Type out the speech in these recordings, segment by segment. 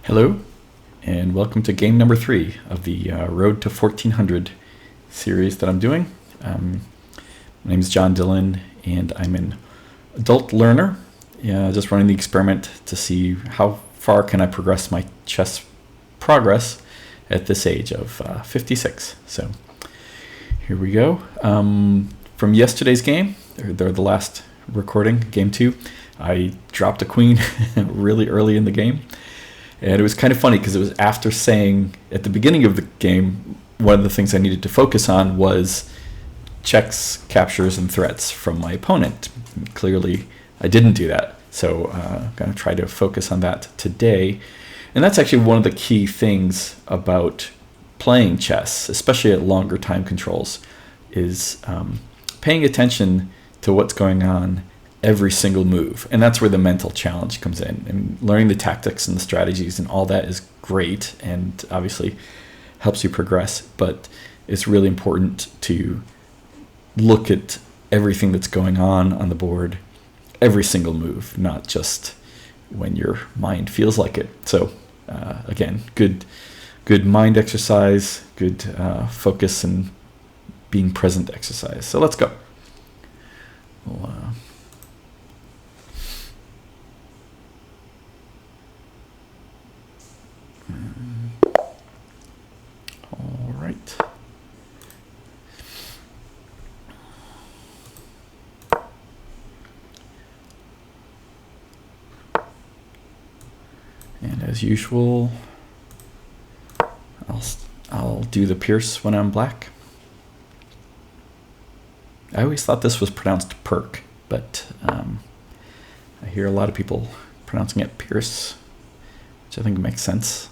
Hello, and welcome to game number 3 of the Road to 1400 series that I'm doing. My name is John Dillon, and I'm an adult learner, just running the experiment to see how far can I progress my chess progress at this age of 56. So here we go. From yesterday's game, or the last recording, game 2, I dropped a queen really early in the game. And it was kind of funny because it was after saying at the beginning of the game, one of the things I needed to focus on was checks, captures, and threats from my opponent. And clearly, I didn't do that. So I'm going to try to focus on that today. And that's actually one of the key things about playing chess, especially at longer time controls, is paying attention to what's going on every single move. And that's where the mental challenge comes in. And learning the tactics and the strategies and all that is great and obviously helps you progress. But it's really important to look at everything that's going on the board, every single move, not just when your mind feels like it. So again, good mind exercise, good focus and being present exercise. So let's go. All right. And as usual, I'll do the Pierce when I'm black. I always thought this was pronounced perk, but I hear a lot of people pronouncing it Pierce, which I think makes sense.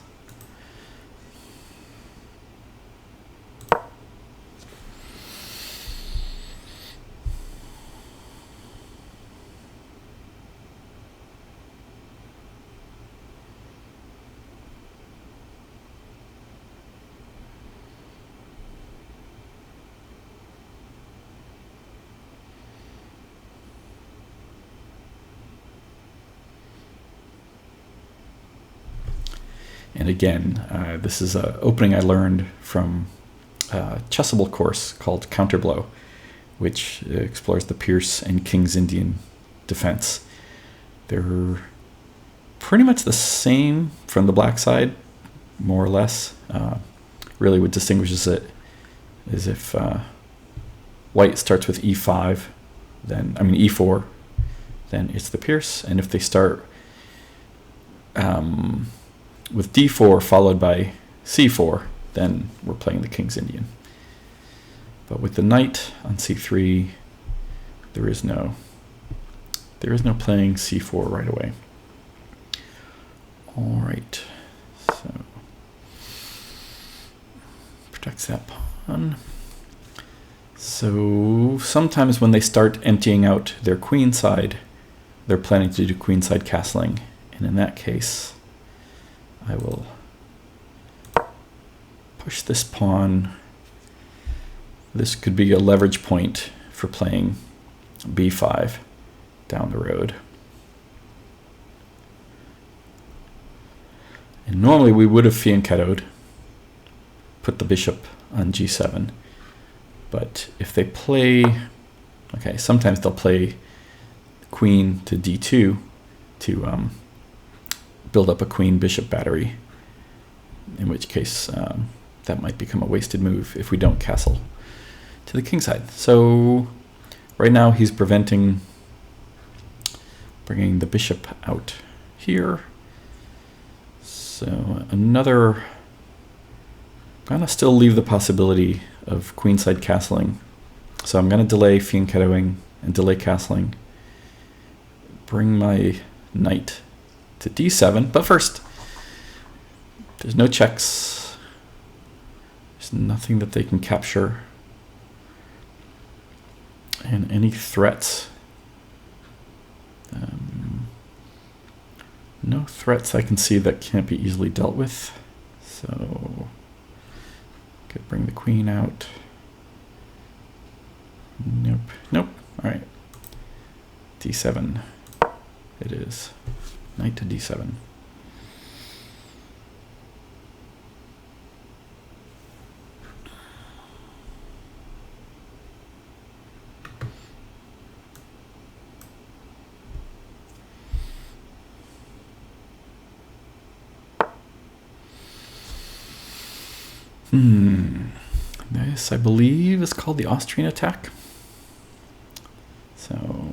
And again, this is an opening I learned from a Chessable course called Counterblow, which explores the Pierce and King's Indian defense. They're pretty much the same from the black side, more or less. Really what distinguishes it is if white starts with e5, e4, then it's the Pierce. And if they start with d4 followed by c4, then we're playing the King's Indian. But with the knight on c3, there is no playing c4 right away. All right, so protects that pawn. So sometimes when they start emptying out their queen side, they're planning to do queenside castling, and in that case, I will push this pawn. This could be a leverage point for playing b5 down the road. And normally we would have fianchettoed, put the bishop on g7. But if they play, okay, sometimes they'll play queen to d2 to build up a queen-bishop battery, in which case that might become a wasted move if we don't castle to the king side. So right now he's preventing bringing the bishop out here. So I'm gonna still leave the possibility of queenside castling. So I'm gonna delay fianchettoing and delay castling, bring my knight to d7, but first, there's no checks. There's nothing that they can capture. And any threats. No threats I can see that can't be easily dealt with. So, could bring the queen out. Nope. All right. d7 it is. Knight to d7. This, I believe, is called the Austrian attack. So,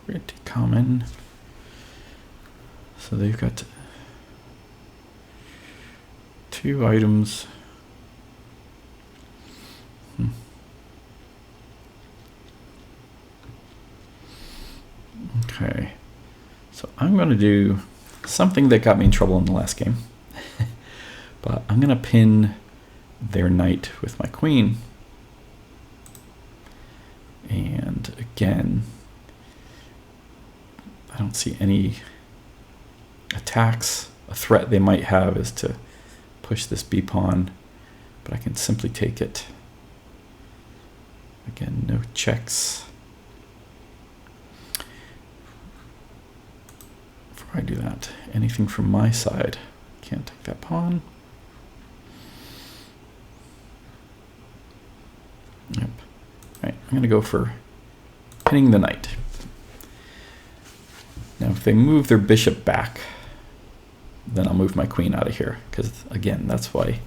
pretty common. So they've got 2 items. Okay, so I'm going to do something that got me in trouble in the last game. But I'm going to pin their knight with my queen. And again, I don't see any attacks. A threat they might have is to push this b pawn, but I can simply take it. Again, no checks. Before I do that, anything from my side, can't take that pawn. Yep. Right, I'm going to go for pinning the knight. Now, if they move their bishop back, then I'll move my queen out of here, because, again, that's why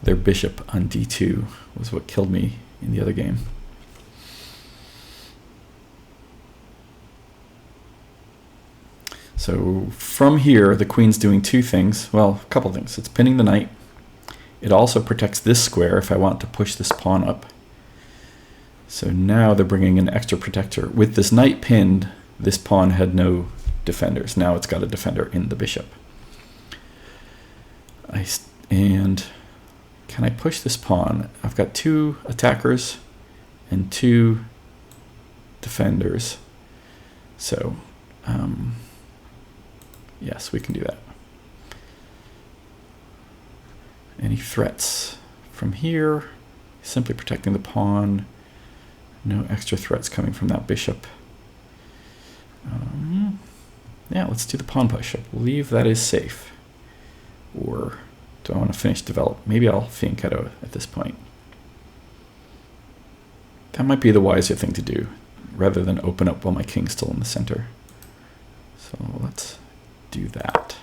their bishop on d2 was what killed me in the other game. So from here, the queen's doing 2 things. Well, a couple things. It's pinning the knight. It also protects this square if I want to push this pawn up. So now they're bringing an extra protector. With this knight pinned, this pawn had no defenders. Now it's got a defender in the bishop. And can I push this pawn? I've got 2 attackers and 2 defenders. So, yes, we can do that. Any threats from here? Simply protecting the pawn. No extra threats coming from that bishop. Yeah, let's do the pawn push. I believe that is safe. Or do I want to finish develop? Maybe I'll fianchetto at this point. That might be the wiser thing to do, rather than open up while my king's still in the center. So let's do that.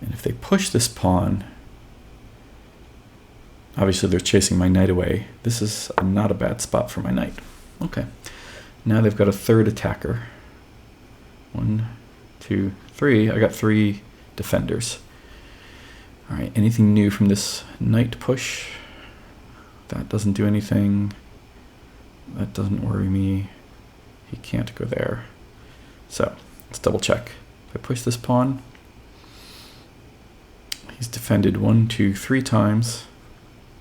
And if they push this pawn, obviously they're chasing my knight away. This is not a bad spot for my knight. Okay, now they've got a 3rd attacker. 1, 2, 3. I got 3 defenders. All right, anything new from this knight push? That doesn't do anything. That doesn't worry me. He can't go there. So let's double check. If I push this pawn, he's defended 1, 2, 3 times.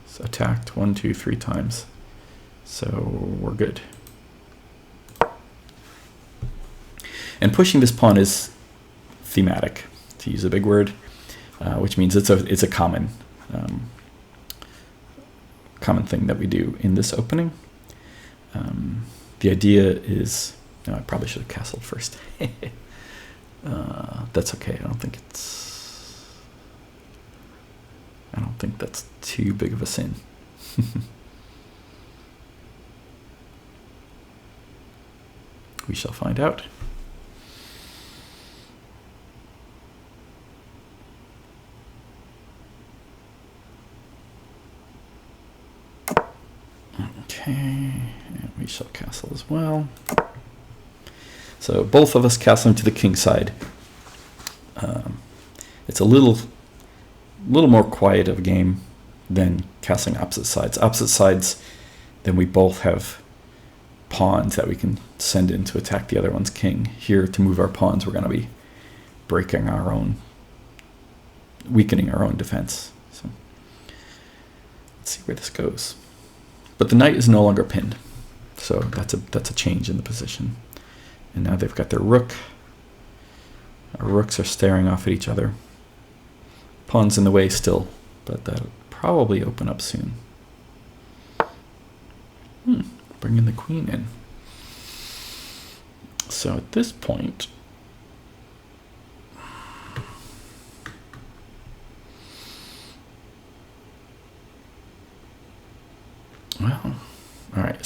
It's attacked 1, 2, 3 times. So we're good. And pushing this pawn is thematic, to use a big word, which means it's a common thing that we do in this opening. The idea is, no, I probably should have castled first. That's okay. I don't think that's too big of a sin. We shall find out. Okay, and we shall castle as well. So both of us castling to the king side. It's a little more quiet of a game than castling opposite sides. Opposite sides, then we both have pawns that we can send in to attack the other one's king. Here, to move our pawns, we're going to be weakening our own defense. So let's see where this goes. But the knight is no longer pinned, so that's a change in the position. And now they've got their rook. Our rooks are staring off at each other. Pawn's in the way still, but that'll probably open up soon. Bringing the queen in. So at this point,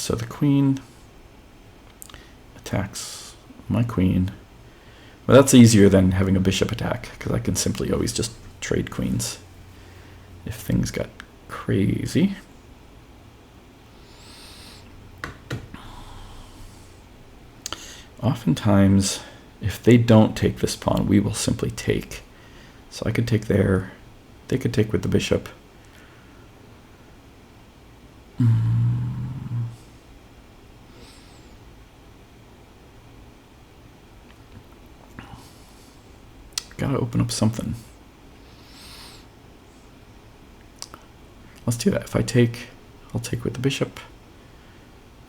So the queen attacks my queen. Well, that's easier than having a bishop attack, because I can simply always just trade queens if things got crazy. Oftentimes, if they don't take this pawn, we will simply take. So I could take there, they could take with the bishop. Gotta open up something. Let's do that. If I take, I'll take with the bishop.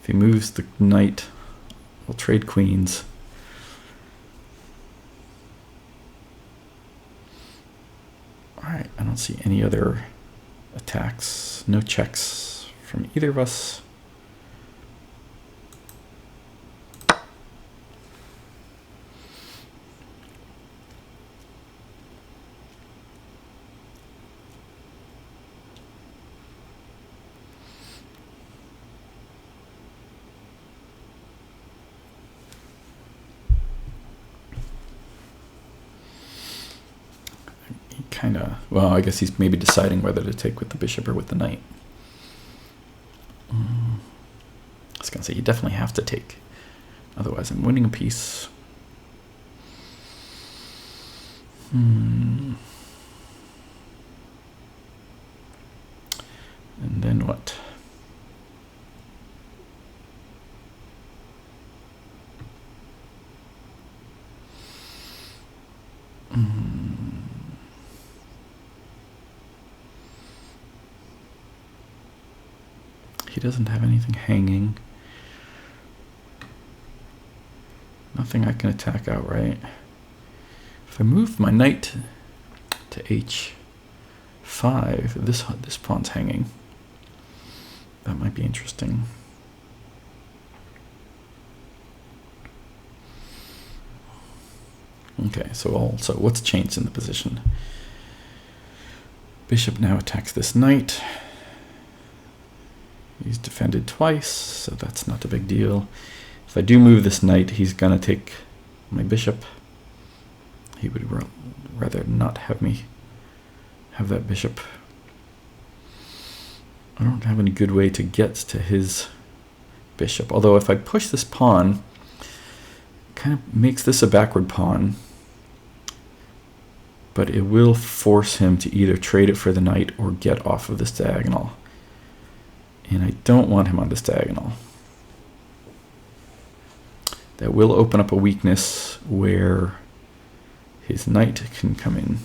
If he moves the knight, I'll trade queens. Alright, I don't see any other attacks. No checks from either of us. Well, I guess he's maybe deciding whether to take with the bishop or with the knight. I was going to say, you definitely have to take. Otherwise, I'm winning a piece. And then what? He doesn't have anything hanging. Nothing I can attack outright. If I move my knight to h5, this pawn's hanging. That might be interesting. Okay, so what's changed in the position? Bishop now attacks this knight. He's defended twice, so that's not a big deal. If I do move this knight, he's gonna take my bishop. He would rather not have me have that bishop. I don't have any good way to get to his bishop. Although if I push this pawn, it kind of makes this a backward pawn. But it will force him to either trade it for the knight or get off of this diagonal. And I don't want him on this diagonal. That will open up a weakness where his knight can come in.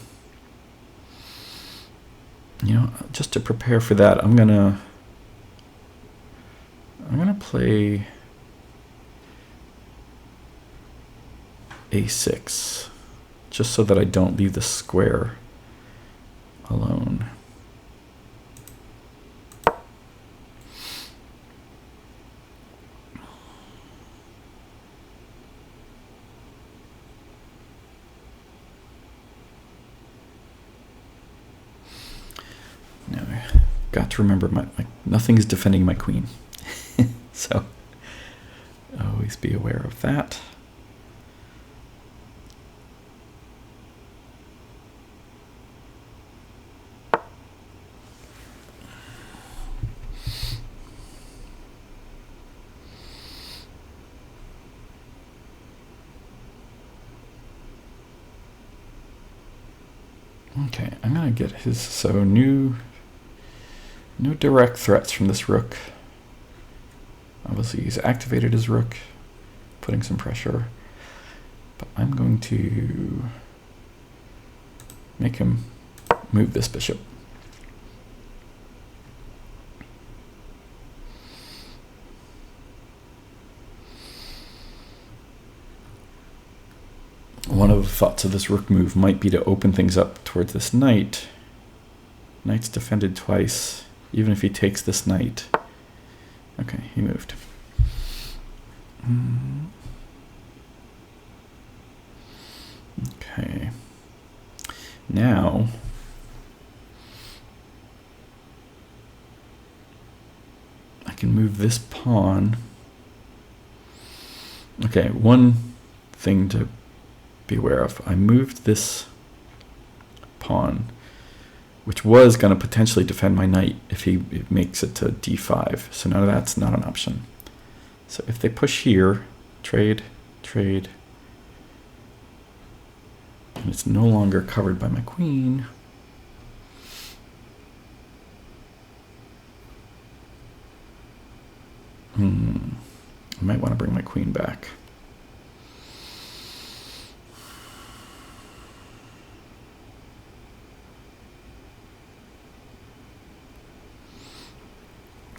You know, just to prepare for that, I'm gonna play a6, just so that I don't leave the square alone. Now I got to remember nothing is defending my queen. So always be aware of that. Okay, I'm gonna get his, so no direct threats from this rook. Obviously he's activated his rook, putting some pressure, but I'm going to make him move this bishop. One of the thoughts of this rook move might be to open things up towards this knight. Knight's defended twice, even if he takes this knight. Okay, he moved. Okay. Now, I can move this pawn. Okay, one thing to be aware of. I moved this pawn, which was going to potentially defend my knight if he makes it to d5. So now that's not an option. So if they push here, trade, trade, and it's no longer covered by my queen. I might want to bring my queen back.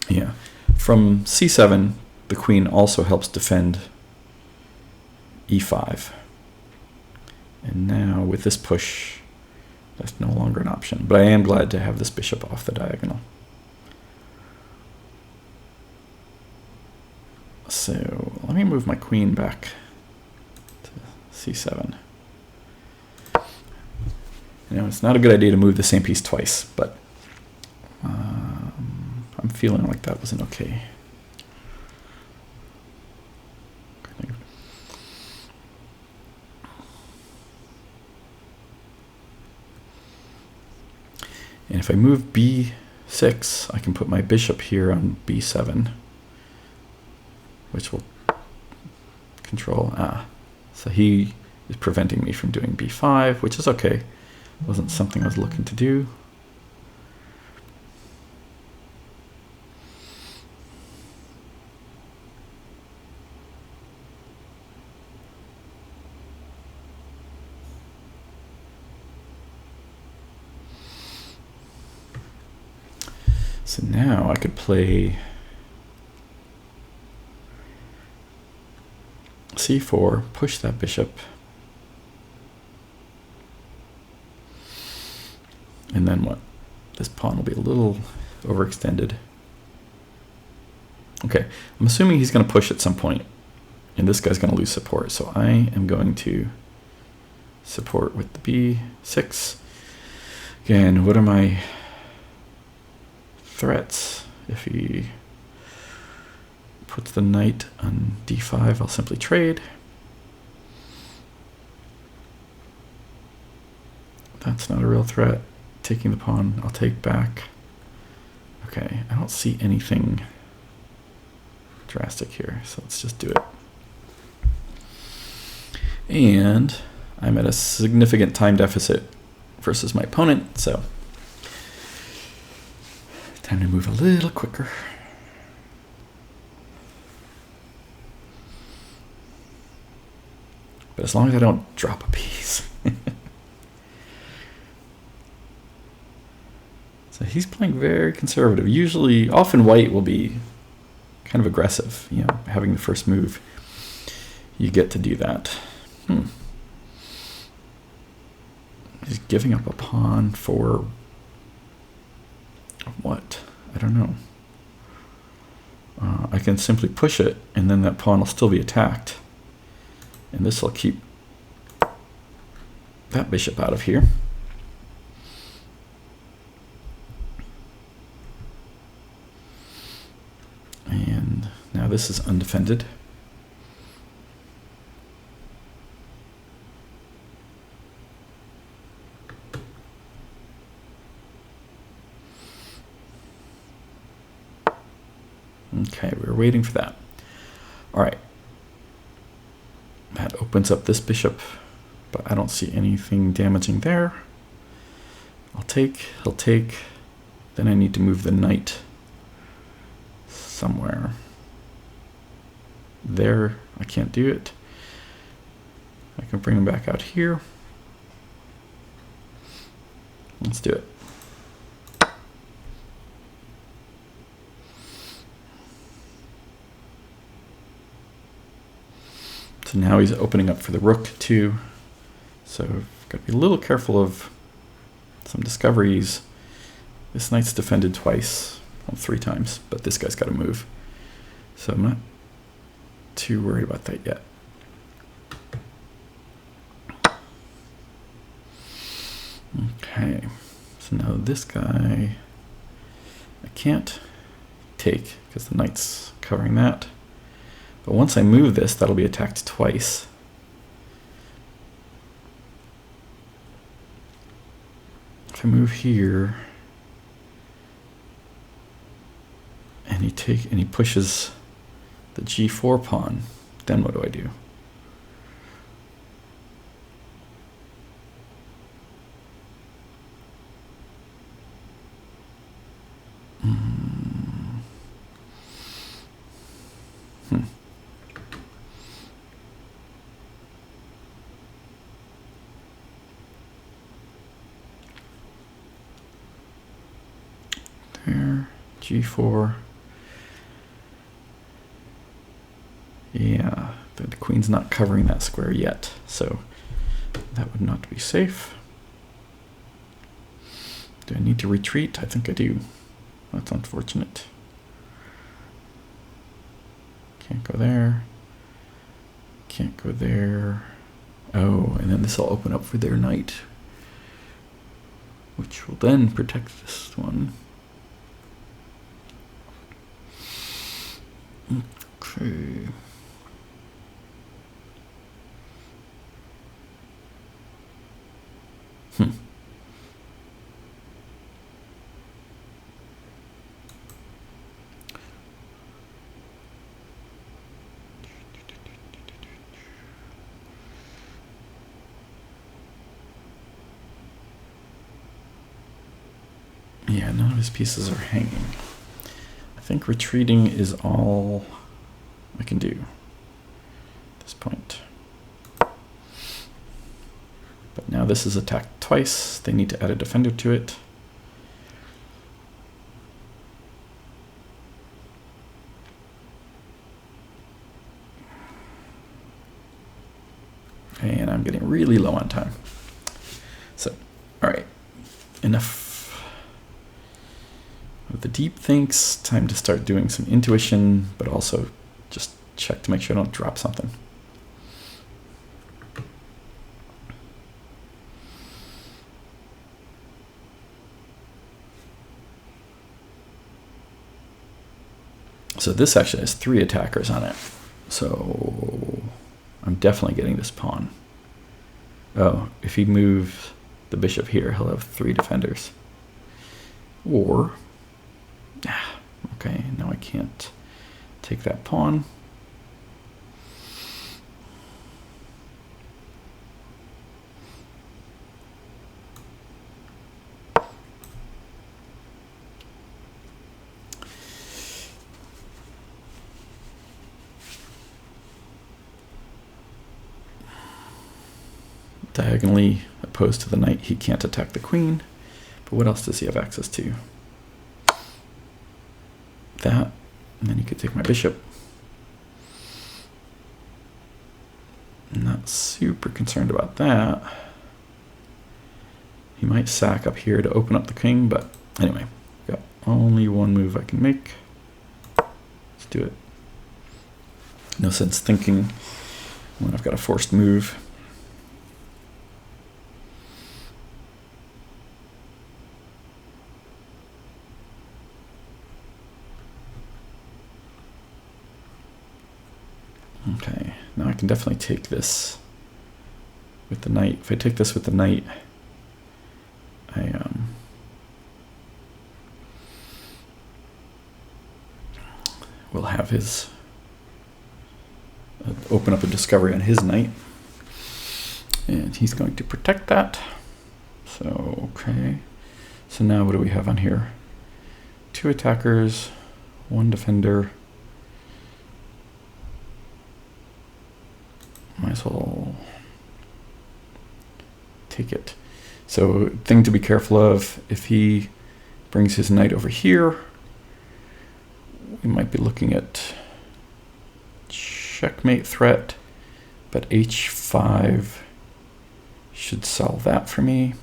Yeah, from c7, the queen also helps defend e5. And now with this push, that's no longer an option. But I am glad to have this bishop off the diagonal. So let me move my queen back to c7. You know, it's not a good idea to move the same piece twice, but I'm feeling like that wasn't okay. And if I move b6, I can put my bishop here on b7, which will control. So he is preventing me from doing b5, which is okay. Wasn't something I was looking to do. So now I could play c4, push that bishop, and then what? This pawn will be a little overextended. Okay, I'm assuming he's going to push at some point, and this guy's going to lose support, so I am going to support with the b6. Again, what are my threats? If he puts the knight on d5, I'll simply trade. That's not a real threat. Taking the pawn, I'll take back. Okay, I don't see anything drastic here, so let's just do it. And I'm at a significant time deficit versus my opponent, so time to move a little quicker. But as long as I don't drop a piece. So he's playing very conservative. Usually, often white will be kind of aggressive, you know, having the first move. You get to do that. He's giving up a pawn for what? I don't know. I can simply push it, and then that pawn will still be attacked. And this will keep that bishop out of here. And now this is undefended. Okay, we're waiting for that. All right. That opens up this bishop, but I don't see anything damaging there. I'll take, he'll take. Then I need to move the knight somewhere. There, I can't do it. I can bring him back out here. Let's do it. So now he's opening up for the rook too. So I've got to be a little careful of some discoveries. This knight's defended twice, well, 3 times, but this guy's got to move. So I'm not too worried about that yet. Okay, so now this guy, I can't take because the knight's covering that. But once I move this, that'll be attacked twice. If I move here, and he pushes the g4 pawn, then what do I do? There, g4. Yeah, the queen's not covering that square yet, so that would not be safe. Do I need to retreat? I think I do. That's unfortunate. Can't go there. Can't go there. Oh, and then this will open up for their knight, which will then protect this one. Okay. Yeah, none of his pieces are hanging. I think retreating is all I can do at this point. But now this is attacked twice. They need to add a defender to it. And I'm getting really low on time. So, all right, enough of the deep thinks. Time to start doing some intuition, but also just check to make sure I don't drop something. So this actually has 3 attackers on it. So I'm definitely getting this pawn. Oh, if he moves the bishop here, he'll have 3 defenders. Or, okay, now I can't take that pawn. Diagonally opposed to the knight, he can't attack the queen. But what else does he have access to? That, and then he could take my bishop. I'm not super concerned about that. He might sack up here to open up the king, but anyway, got only one move I can make. Let's do it. No sense thinking when I've got a forced move. Okay, now I can definitely take this with the knight. If I take this with the knight, I will have his open up a discovery on his knight, and he's going to protect that. So okay, so now what do we have on here? 2 attackers, 1 defender. Might as well take it. So thing to be careful of, if he brings his knight over here, we might be looking at checkmate threat, but h5 should solve that for me.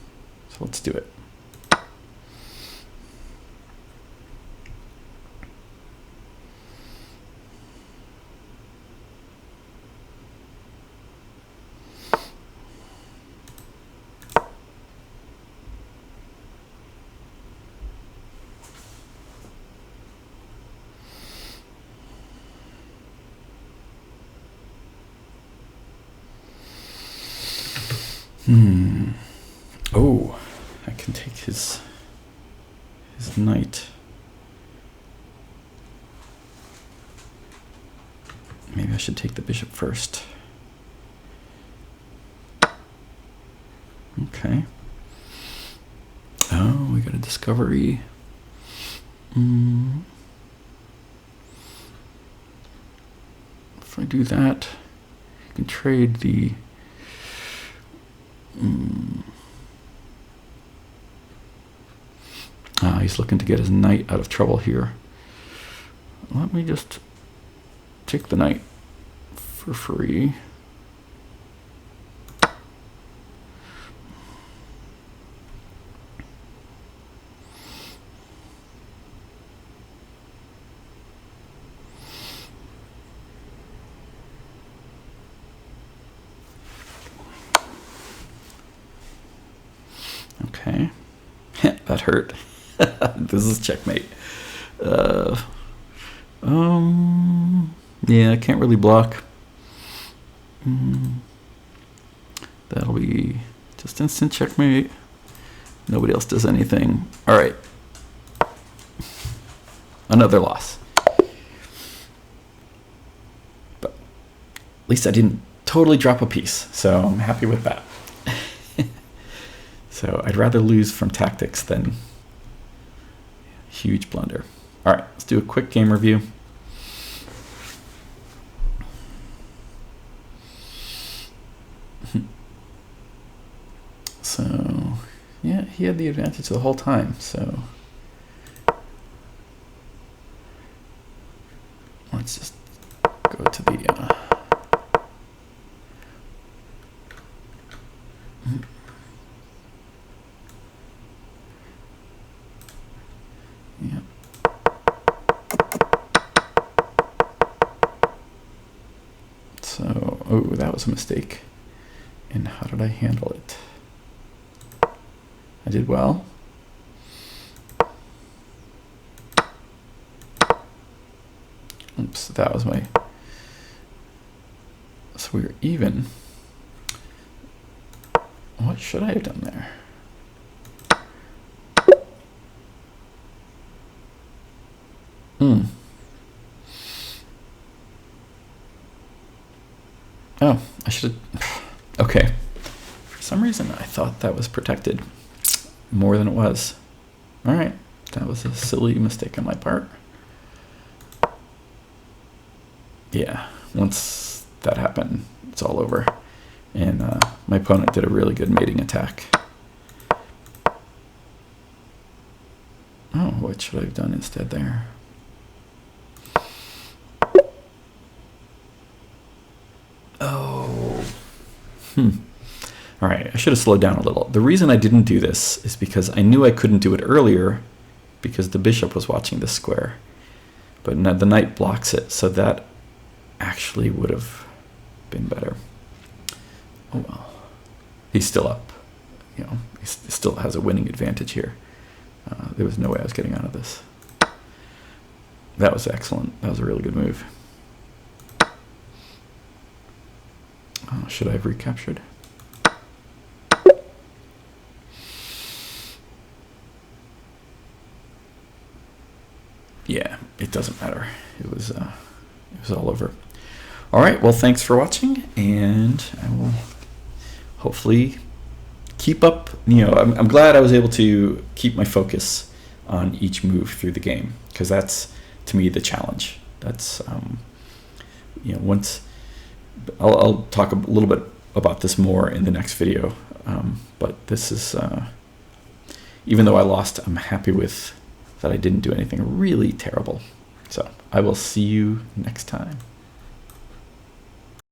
So let's do it. Oh, I can take his knight. Maybe I should take the bishop first. Okay. Oh, we got a discovery. If I do that, I can trade the... he's looking to get his knight out of trouble here. Let me just take the knight for free. Okay. That hurt. This is checkmate. Yeah, I can't really block. That'll be just instant checkmate. Nobody else does anything. All right. Another loss. But at least I didn't totally drop a piece, so I'm happy with that. So I'd rather lose from tactics than huge blunder. All right, let's do a quick game review. So, yeah, he had the advantage the whole time, so let's just go to the yeah. So, oh, that was a mistake. And how did I handle it? I did well. Oops, that was my... So we were even. What should I have done there? Oh, I should have... Okay. For some reason, I thought that was protected more than it was. All right. That was a silly mistake on my part. Yeah. Once that happened, it's all over. And my opponent did a really good mating attack. Oh, what should I have done instead there? Oh. All right, I should have slowed down a little. The reason I didn't do this is because I knew I couldn't do it earlier because the bishop was watching this square. But the knight blocks it, so that actually would have been better. Oh well. He's still up. You know, he still has a winning advantage here. There was no way I was getting out of this. That was excellent. That was a really good move. Should I have recaptured? Yeah, it doesn't matter. It was all over. All right, well, thanks for watching, and I will hopefully keep up. You know, I'm glad I was able to keep my focus on each move through the game, because that's, to me, the challenge. That's, you know, once... I'll talk a little bit about this more in the next video, but this is, even though I lost, I'm happy with that I didn't do anything really terrible. So I will see you next time.